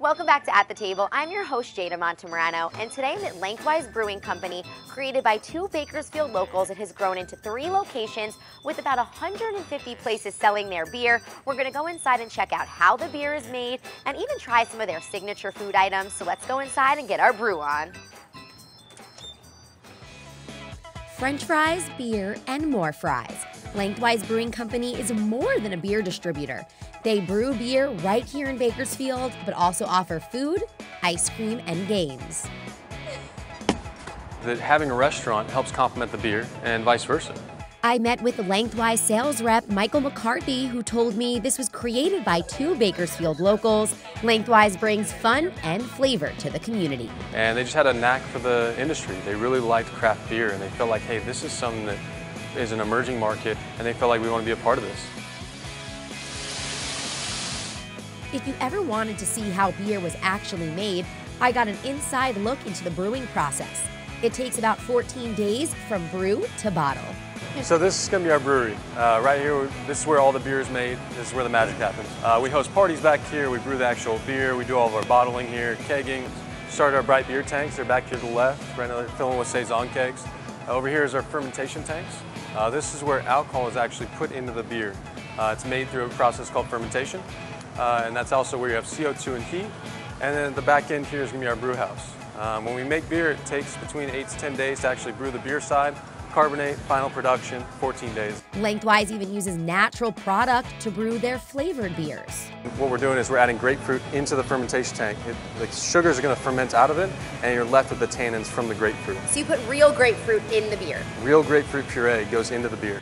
Welcome back to At the Table. I'm your host, Jada Montemarano, and today I'm at Lengthwise Brewing Company, created by two Bakersfield locals. It has grown into 3 locations with about 150 places selling their beer. We're going to go inside and check out how the beer is made and even try some of their signature food items. So let's go inside and get our brew on. French fries, beer, and more fries. Lengthwise Brewing Company is more than a beer distributor. They brew beer right here in Bakersfield, but also offer food, ice cream, and games. That having a restaurant helps complement the beer and vice versa. I met with the Lengthwise sales rep, Michael McCarthy, who told me this was created by two Bakersfield locals. Lengthwise brings fun and flavor to the community. And they just had a knack for the industry. They really liked craft beer, and they felt like, hey, this is something that is an emerging market, and they felt like we want to be a part of this. If you ever wanted to see how beer was actually made, I got an inside look into the brewing process. It takes about 14 days from brew to bottle. So this is going to be our brewery. Right here, this is where all the beer is made. This is where the magic happens. We host parties back here. We brew the actual beer. We do all of our bottling here, kegging. Started our bright beer tanks. They're back here to the left. Right now they're filling with Saison kegs. Over here is our fermentation tanks. This is where alcohol is actually put into the beer. It's made through a process called fermentation. And that's also where you have CO2 and heat. And then at the back end here is going to be our brew house. When we make beer, it takes between 8 to 10 days to actually brew the beer side. Carbonate, final production, 14 days. Lengthwise even uses natural product to brew their flavored beers. What we're doing is we're adding grapefruit into the fermentation tank. The sugars are going to ferment out of it, and you're left with the tannins from the grapefruit. So you put real grapefruit in the beer? Real grapefruit puree goes into the beer.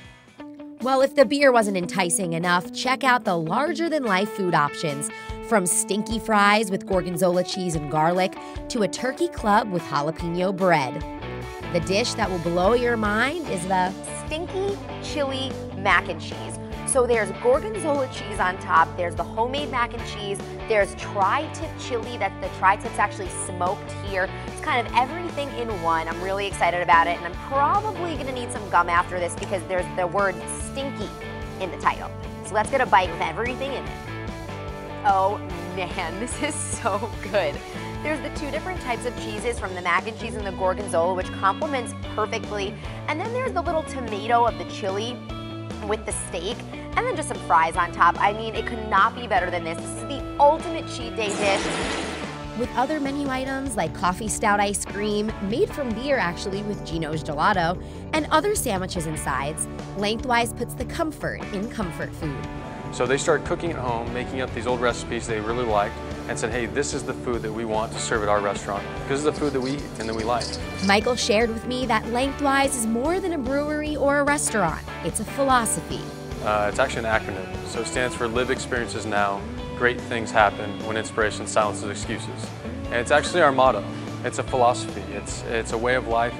Well, if the beer wasn't enticing enough, check out the larger-than-life food options. From stinky fries with gorgonzola cheese and garlic to a turkey club with jalapeno bread. The dish that will blow your mind is the stinky chili mac and cheese. So there's gorgonzola cheese on top, there's the homemade mac and cheese, there's tri-tip chili, that the tri-tip's actually smoked here. It's kind of everything in one. I'm really excited about it, and I'm probably gonna need some gum after this because there's the word stinky in the title. So let's get a bite with everything in it. Oh man, this is so good. There's the 2 different types of cheeses, from the mac and cheese and the gorgonzola, which complements perfectly. And then there's the little tomato of the chili with the steak, and then just some fries on top. I mean, it could not be better than this. This is the ultimate cheat day dish. With other menu items like coffee stout ice cream, made from beer actually with Gino's Gelato, and other sandwiches and sides, Lengthwise puts the comfort in comfort food. So they started cooking at home, making up these old recipes they really liked, and said, hey, this is the food that we want to serve at our restaurant, because it's the food that we eat and that we like. Michael shared with me that Lengthwise is more than a brewery or a restaurant. It's a philosophy. It's actually an acronym. So it stands for Live Experiences Now, Great Things Happen When Inspiration Silences Excuses. And it's actually our motto. It's a philosophy. It's a way of life,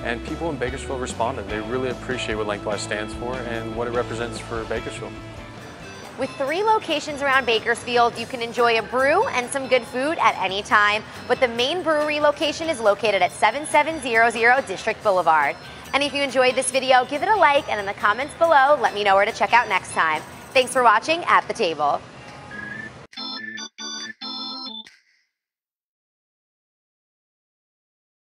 and people in Bakersfield responded. They really appreciate what Lengthwise stands for and what it represents for Bakersfield. With 3 locations around Bakersfield, you can enjoy a brew and some good food at any time, but the main brewery location is located at 7700 District Boulevard. And if you enjoyed this video, give it a like, and in the comments below, let me know where to check out next time. Thanks for watching At the Table.